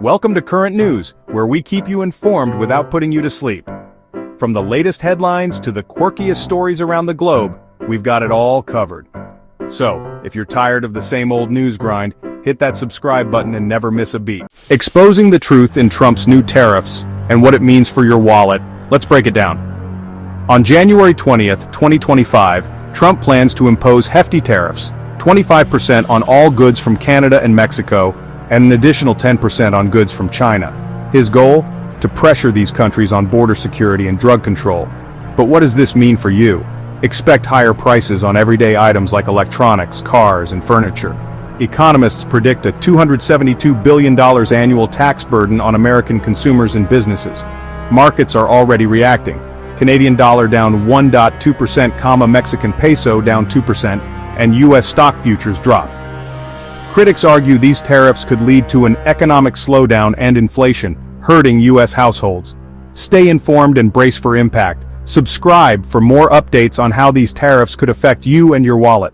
Welcome to Current News, where we keep you informed without putting you to sleep. From the latest headlines to the quirkiest stories around the globe, we've got it all covered. So, if you're tired of the same old news grind, hit that subscribe button and never miss a beat. Exposing the truth in Trump's new tariffs and what it means for your wallet, let's break it down. On January 20th, 2025, Trump plans to impose hefty tariffs, 25% on all goods from Canada and Mexico, and an additional 10% on goods from China. His goal? To pressure these countries on border security and drug control. But what does this mean for you? Expect higher prices on everyday items like electronics, cars, and furniture. Economists predict a $272 billion annual tax burden on American consumers and businesses. Markets are already reacting. Canadian dollar down 1.2%, Mexican peso down 2%, and U.S. stock futures dropped. Critics argue these tariffs could lead to an economic slowdown and inflation, hurting U.S. households. Stay informed and brace for impact. Subscribe for more updates on how these tariffs could affect you and your wallet.